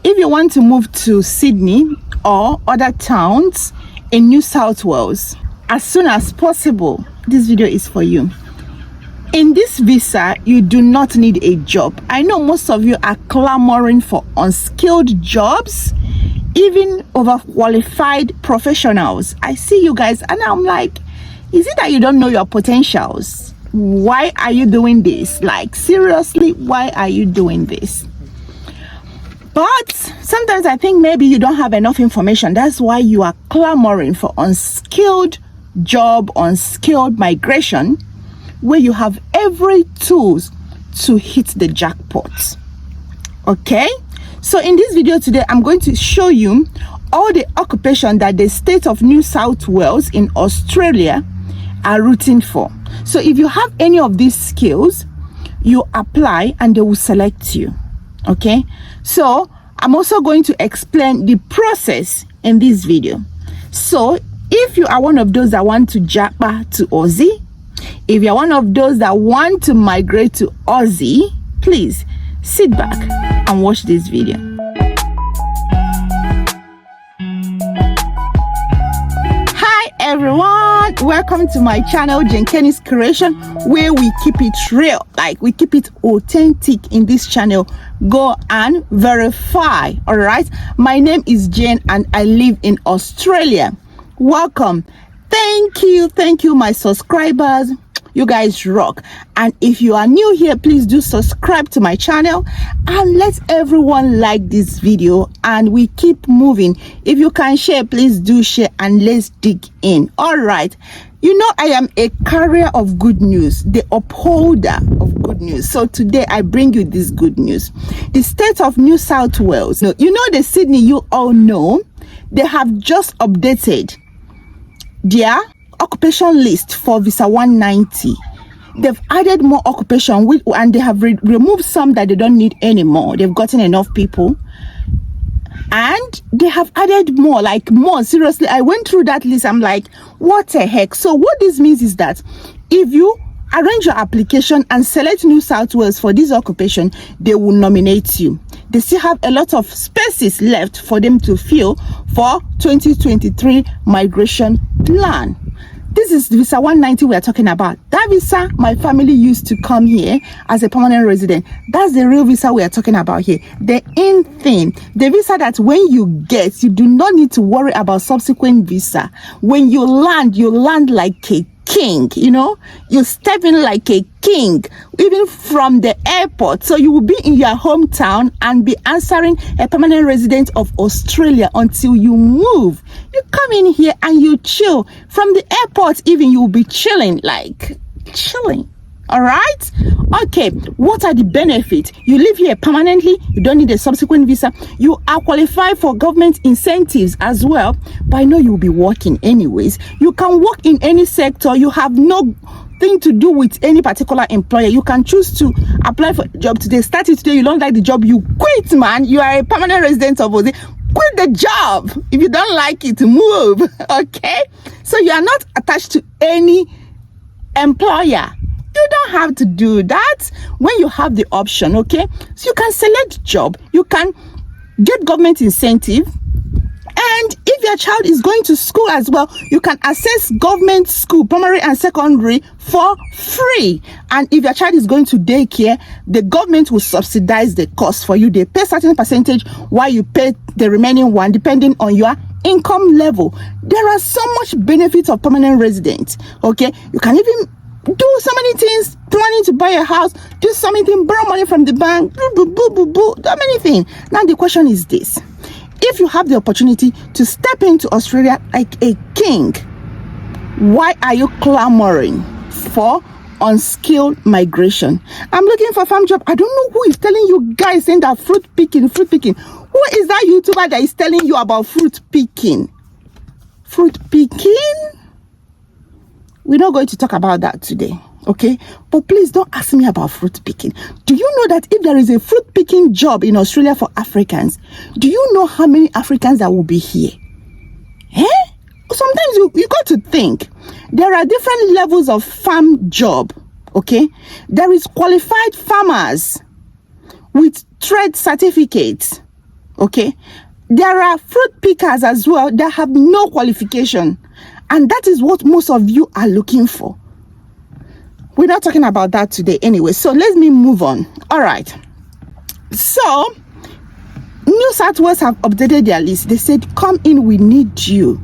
If you want to move to Sydney or other towns in New South Wales as soon as possible, this video is for you. In this visa, you do not need a job. I know most of you are clamoring for unskilled jobs, even overqualified professionals. I see you guys and I'm like, is it that you don't know your potentials? Why are you doing this? Like, seriously, why are you doing this? But sometimes I think maybe you don't have enough information. That's why you are clamoring for unskilled job, unskilled migration, where you have every tools to hit the jackpot. Okay? So in this video today, I'm going to show you all the occupation that the state of New South Wales in Australia are rooting for. So if you have any of these skills, you apply and they will select you. Okay? So I'm also going to explain the process in this video. So if you are one of those that want to japa to Aussie, if you're one of those that want to migrate to Aussie, please sit back and watch this video. Hi everyone, welcome to my channel, Jenkenny's Creation, where we keep it real, like we keep it authentic in this channel. Go and verify. All right, my name is Jen and I live in Australia. Welcome. Thank you my subscribers. You guys rock. And if you are new here, please do subscribe to my channel and let everyone like this video and we keep moving. If you can share, please do share and let's dig in. All right, you know I am a carrier of good news, the upholder of good news. So today I bring you this good news. The state of New South Wales, you know the Sydney, you all know, they have just updated their occupation list for visa 190. They've added more occupation and they have removed some that they don't need anymore. They've gotten enough people and they have added more, like more. Seriously, I went through that list. I'm like, what the heck? So what this means is that if you arrange your application and select New South Wales for this occupation, they will nominate you. They still have a lot of spaces left for them to fill for 2023 migration plan. This is visa 190 we are talking about. That visa, my family used to come here as a permanent resident. That's the real visa we are talking about here. The in thing, the visa that when you get, you do not need to worry about subsequent visa. When you land like a king, you know, you step in like a king, even from the airport. So you will be in your hometown and be answering a permanent resident of Australia until you move. You come in here and you chill. From the airport, even you will be chilling, like chilling. All right. Okay. What are the benefits? You live here permanently. You don't need a subsequent visa. You are qualified for government incentives as well. But I know you'll be working anyways. You can work in any sector. You have no thing to do with any particular employer. You can choose to apply for a job today. Start it today. You don't like the job, you quit, man. You are a permanent resident of Aussie. Quit the job. If you don't like it, move. Okay. So you are not attached to any employer. You don't have to do that when you have the option. Okay, so you can select job, you can get government incentive, and if your child is going to school as well, you can access government school, primary and secondary, for free. And if your child is going to daycare, the government will subsidize the cost for you. They pay certain percentage while you pay the remaining one depending on your income level. There are so much benefits of permanent residents. Okay, you can even do so many things, planning to buy a house, do something, borrow money from the bank, so many things. Now the question is this: if you have the opportunity to step into Australia like a king, why are you clamoring for unskilled migration? I'm looking for a farm job. I don't know who is telling you guys saying that fruit picking. Who is that YouTuber that is telling you about fruit picking? Fruit picking? We're not going to talk about that today, okay? But please don't ask me about fruit picking. Do you know that if there is a fruit picking job in Australia for Africans, do you know how many Africans that will be here? Sometimes you got to think. There are different levels of farm job, okay? There is qualified farmers with trade certificates, Okay, there are fruit pickers as well that have no qualification, and that is what most of you are looking for. We're not talking about that today anyway, so let me move on. All right, so New South Wales have updated their list. They said, come in, we need you.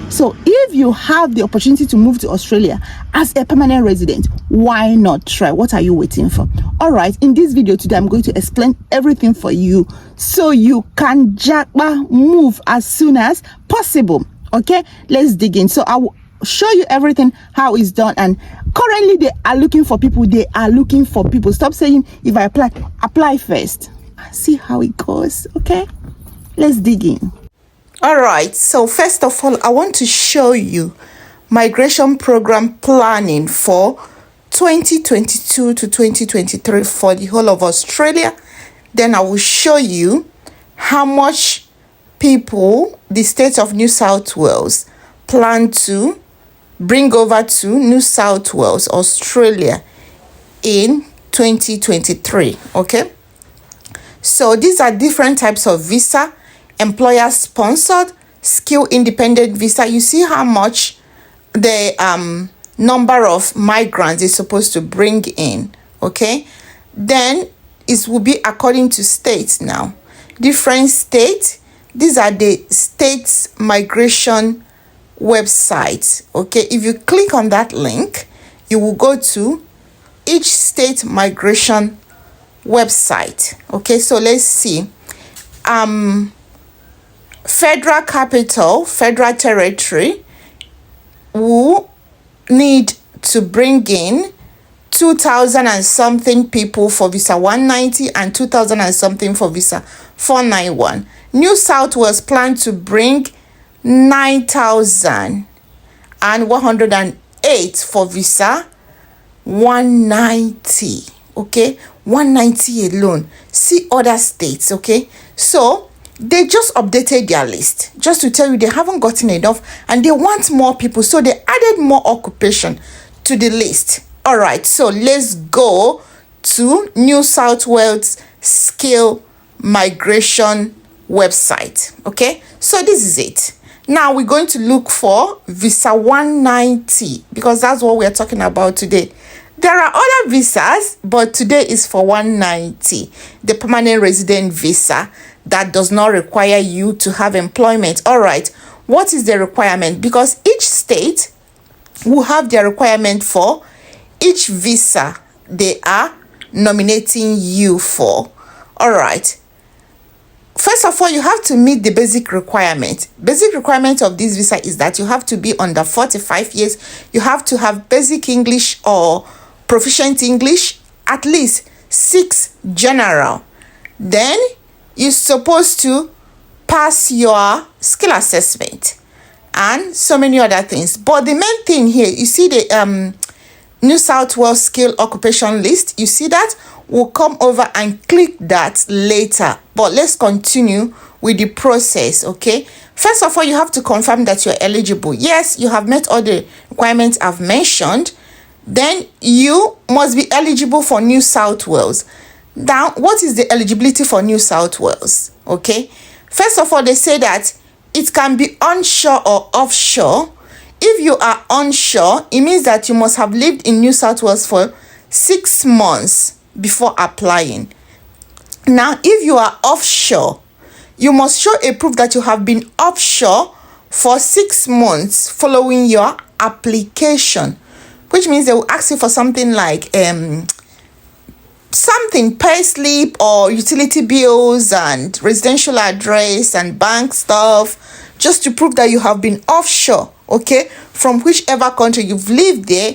So if you have the opportunity to move to Australia as a permanent resident, why not try? What are you waiting for? All right, in this video today, I'm going to explain everything for you so you can move as soon as possible. Okay, let's dig in. So I will show you everything, how it's done. And currently they are looking for people. Stop saying if I apply first. See how it goes. Okay, let's dig in. All right, so first of all, I want to show you migration program planning for 2022 to 2023 for the whole of Australia. Then I will show you how much people the state of New South Wales plan to bring over to New South Wales, Australia in 2023. Okay, so these are different types of visa: employer sponsored, skill independent visa. You see how much the number of migrants is supposed to bring in. Okay, then it will be according to states. Now different states, these are the states migration websites. Okay, if you click on that link, you will go to each state migration website. Okay, so let's see. Federal capital, federal territory will need to bring in 2,000 and something people for visa 190 and 2,000 and something for visa 491. New South Wales plan to bring 9,108 for visa 190. Okay, 190 alone. See other states. Okay, so they just updated their list just to tell you they haven't gotten enough and they want more people, so they added more occupation to the list. All right, so let's go to New South Wales skill migration website. Okay, so this is it. Now we're going to look for visa 190 because that's what we're talking about today. There are other visas, but today is for 190, the permanent resident visa that does not require you to have employment. All right, what is the requirement? Because each state will have their requirement for each visa they are nominating you for. All right, first of all, you have to meet the basic requirement. Basic requirement of this visa is that you have to be under 45 years. You have to have basic English or proficient English, at least 6 general. Then you're supposed to pass your skill assessment and so many other things. But the main thing here, you see the New South Wales skill occupation list. You see that? We'll come over and click that later. But let's continue with the process. Okay, first of all, you have to confirm that you're eligible. Yes, you have met all the requirements I've mentioned. Then you must be eligible for New South Wales. Now, what is the eligibility for New South Wales? Okay, first of all, they say that it can be onshore or offshore. If you are onshore, it means that you must have lived in New South Wales for 6 months before applying. Now, if you are offshore, you must show a proof that you have been offshore for 6 months following your application, which means they will ask you for something like something pay slip or utility bills and residential address and bank stuff, just to prove that you have been offshore, okay, from whichever country you've lived there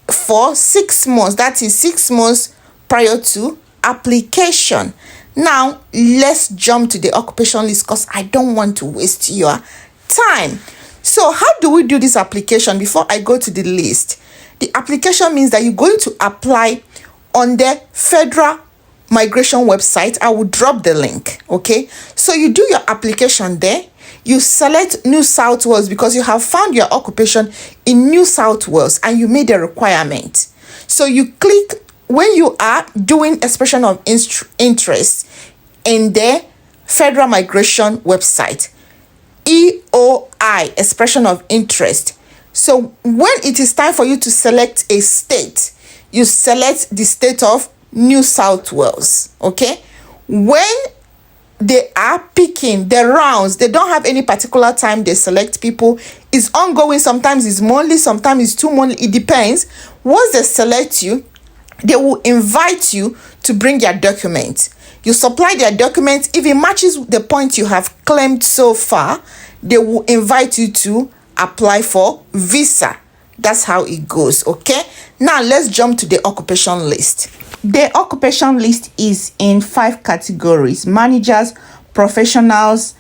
for 6 months. That is 6 months prior to application. Now let's jump to the occupation list because I don't want to waste your time. So how do we do this application? Before I go to the list, the application means that you're going to apply on the federal migration website. I will drop the link. Okay, so you do your application there. You select New South Wales because you have found your occupation in New South Wales and you made a requirement. So you click when you are doing expression of interest in the Federal Migration website. EOI, expression of interest. So when it is time for you to select a state, you select the state of New South Wales. Okay, when they are picking the rounds, they don't have any particular time they select people. It's ongoing. Sometimes it's monthly, sometimes it's 2 months. It depends. Once they select you, they will invite you to bring your documents. You supply their documents. If it matches the point you have claimed so far, they will invite you to apply for visa. That's how it goes. Okay, now let's jump to the occupation list. The occupation list is in 5 categories: managers, professionals,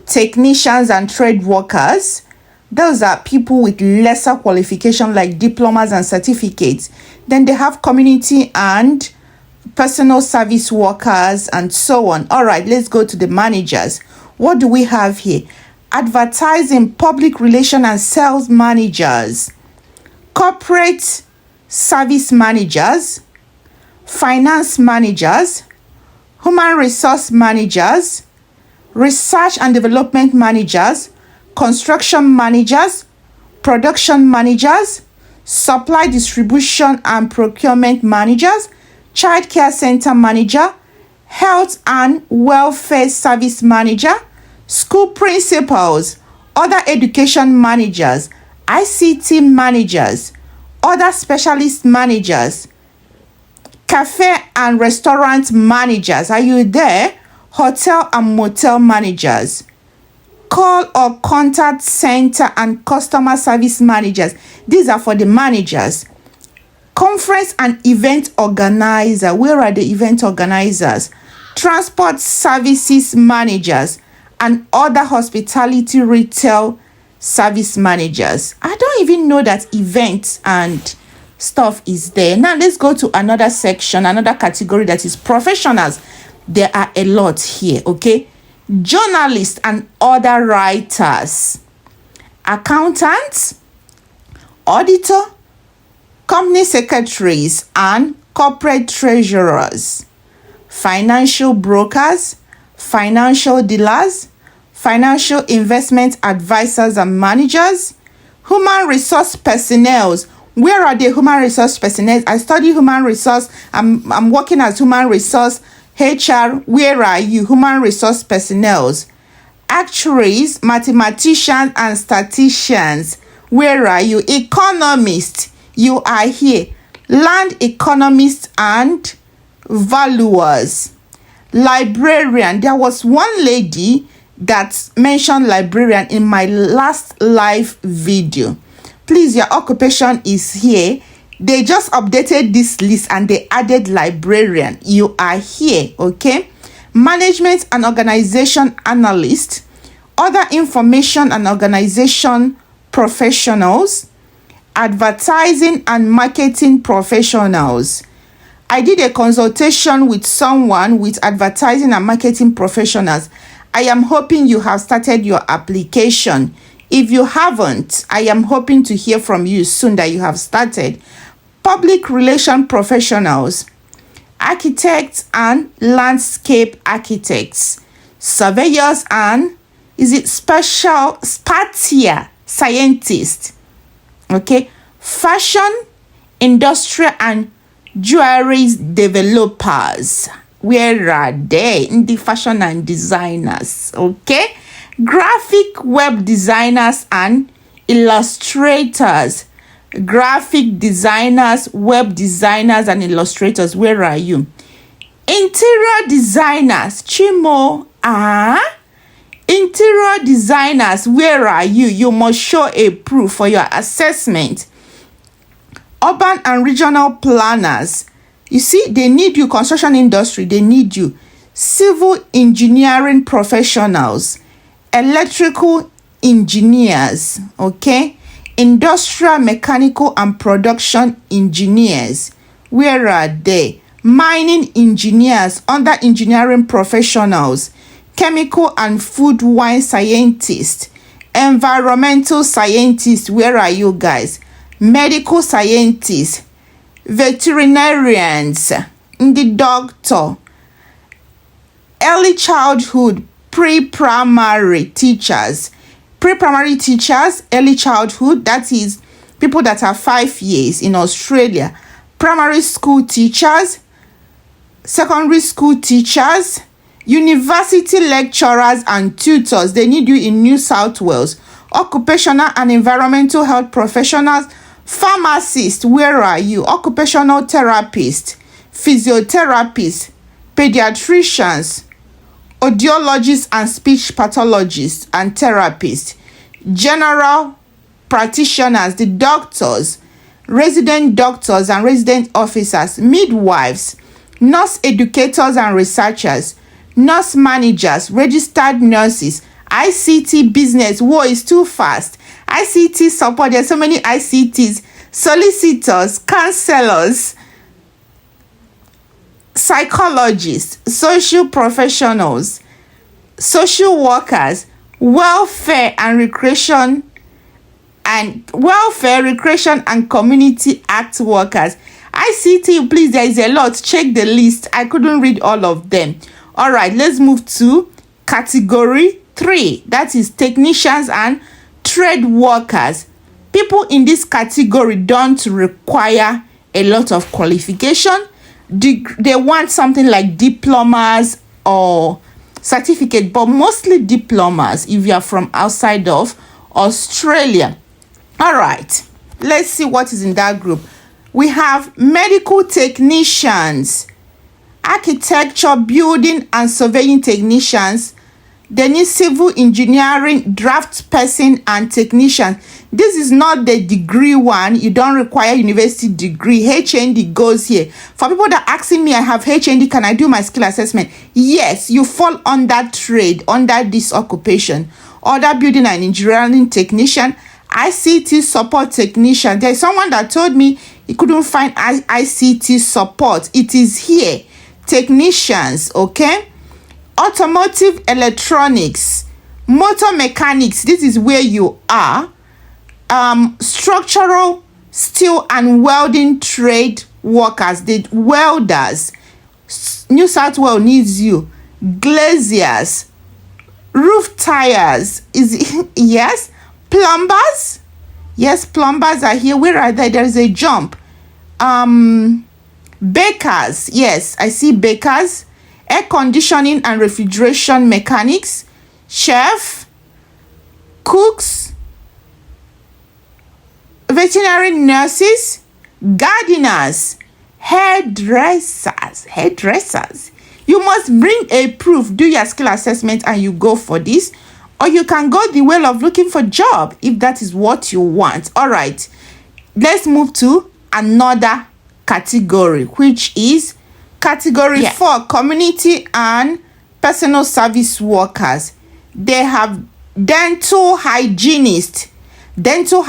technicians, and trade workers. Those are people with lesser qualification like diplomas and certificates. Then they have community and personal service workers and so on. All right, let's go to the managers. What do we have here? Advertising, public relation and sales managers, corporate service managers, finance managers, human resource managers, research and development managers, construction managers, production managers, supply distribution and procurement managers, child care center manager, health and welfare service manager, school principals, other education managers, ICT managers, other specialist managers, cafe and restaurant managers. Are you there? Hotel and motel managers, call or contact center and customer service managers. These are for the managers. Conference and event organizer. Where are the event organizers? Transport services managers and other hospitality retail service managers. I don't even know that events and stuff is there. Now let's go to another section, another category, that is professionals. There are a lot here. Okay, journalists and other writers, accountants, auditor, company secretaries and corporate treasurers, financial brokers, financial dealers, financial investment advisors and managers, human resource personnel. Where are the human resource personnel? I study human resource. I'm working as human resource HR. Where are you? Human resource personnel. Actuaries, mathematicians and statisticians. Where are you? Economists. You are here. Land economists and valuers. Librarian. There was one lady that mentioned librarian in my last live video. Please, your occupation is here. They just updated this list and they added librarian. You are here. Okay, management and organization analyst, other information and organization professionals, advertising and marketing professionals. I did a consultation with someone with advertising and marketing professionals. I am hoping you have started your application. If you haven't, I am hoping to hear from you soon that you have started. Public relation professionals, architects and landscape architects, surveyors and spatial scientists. Okay, fashion, industrial and jewelry developers. Where are they? In the fashion and designers. Okay, graphic web designers and illustrators. Graphic designers, web designers and illustrators. Where are you? Interior designers. Chimo. Interior designers. Where are you? You must show a proof for your assessment. Urban and regional planners. You see, they need you. Construction industry, they need you. Civil engineering professionals, electrical engineers, okay? Industrial, mechanical and production engineers. Where are they? Mining engineers, under engineering professionals, chemical and food wine scientists, environmental scientists. Where are you guys? Medical scientists, veterinarians, the doctor, early childhood, pre-primary teachers, early childhood, that is people that are 5 years in Australia, primary school teachers, secondary school teachers, university lecturers and tutors. They need you in New South Wales. Occupational and environmental health professionals, pharmacists, where are you? Occupational therapists, physiotherapists, pediatricians, audiologists and speech pathologists and therapists, general practitioners, the doctors, resident doctors and resident officers, midwives, nurse educators and researchers, nurse managers, registered nurses, ICT business. Whoa, is too fast. ICT support. There's so many ICTs. Solicitors, counselors, psychologists, social professionals, social workers, welfare, recreation and community act workers. ICT, please, there is a lot. Check the list. I couldn't read all of them. All right, let's move to category 3. That is technicians and trade workers. People in this category don't require a lot of qualification. They want something like diplomas or certificate, but mostly diplomas if you are from outside of Australia. All right, let's see what is in that group. We have medical technicians, architecture, building and surveying technicians. Then is civil engineering, draft person and technician. This is not the degree one. You don't require university degree. HND goes here. For people that are asking me, I have HND, can I do my skill assessment? Yes, you fall under trade, under this occupation. Other building and engineering technician, ICT support technician. There's someone that told me he couldn't find ICT support. It is here. Technicians, okay? Automotive electronics, motor mechanics, this is where you are. Structural, steel and welding trade workers, the welders. New South Wales needs you. Glaziers, roof tires, yes. Plumbers, yes, plumbers are here. Where are they? There is a jump. Bakers, yes, I see bakers. Air conditioning and refrigeration mechanics, chef, cooks, veterinary nurses, gardeners, hairdressers. You must bring a proof, do your skill assessment and you go for this, or you can go the way of looking for job if that is what you want. All right, let's move to another category, which is category 4, community and personal service workers. They have dental hygienists, dental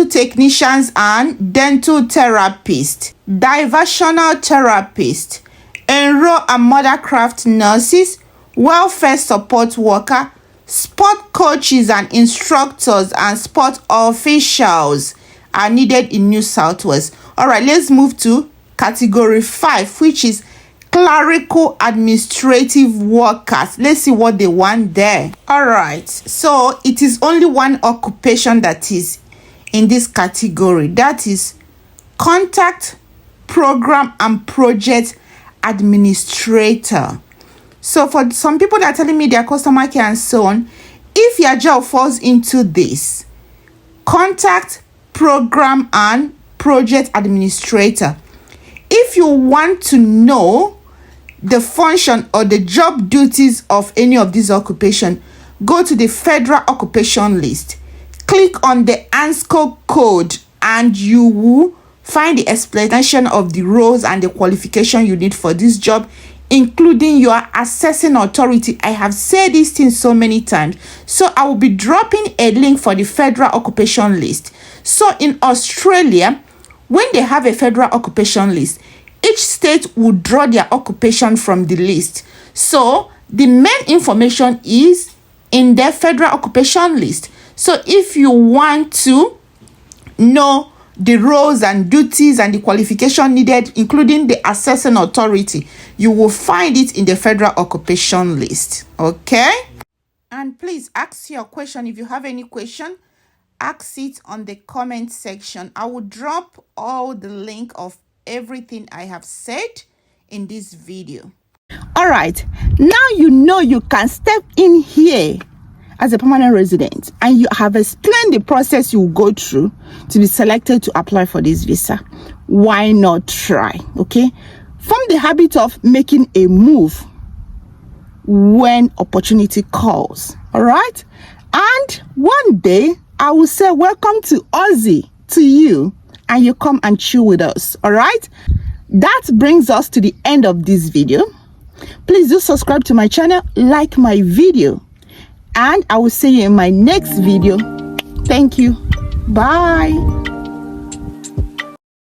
technicians and dental therapists, diversional therapists, enroll and mothercraft nurses, welfare support worker, sport coaches and instructors and sport officials are needed in New South Wales. All right, let's move to category 5, which is clerical administrative workers. Let's see what they want there. All right, so it is only one occupation that is in this category. That is contact, program and project administrator. So for some people that are telling me their customer care and so on, if your job falls into this contact, program and project administrator, if you want to know the function or the job duties of any of these occupations, go to the federal occupation list, click on the unskilled code and you will find the explanation of the roles and the qualification you need for this job, including your assessing authority. I have said this thing so many times, so I will be dropping a link for the federal occupation list. So in Australia, when they have a federal occupation list, each state will draw their occupation from the list. So the main information is in their federal occupation list. So if you want to know the roles and duties and the qualification needed, including the assessing authority, you will find it in the federal occupation list. Okay? And please ask your question. If you have any question, ask it on the comment section. I will drop all the link of everything I have said in this video. All right, now you know you can step in here as a permanent resident, and you have explained the process you will go through to be selected to apply for this visa. Why not try? Okay, form the habit of making a move when opportunity calls. All right, and one day I will say welcome to Aussie to you, and you come and chill with us. All right, that brings us to the end of this video. Please do subscribe to my channel, like my video, and I will see you in my next video. Thank you. Bye.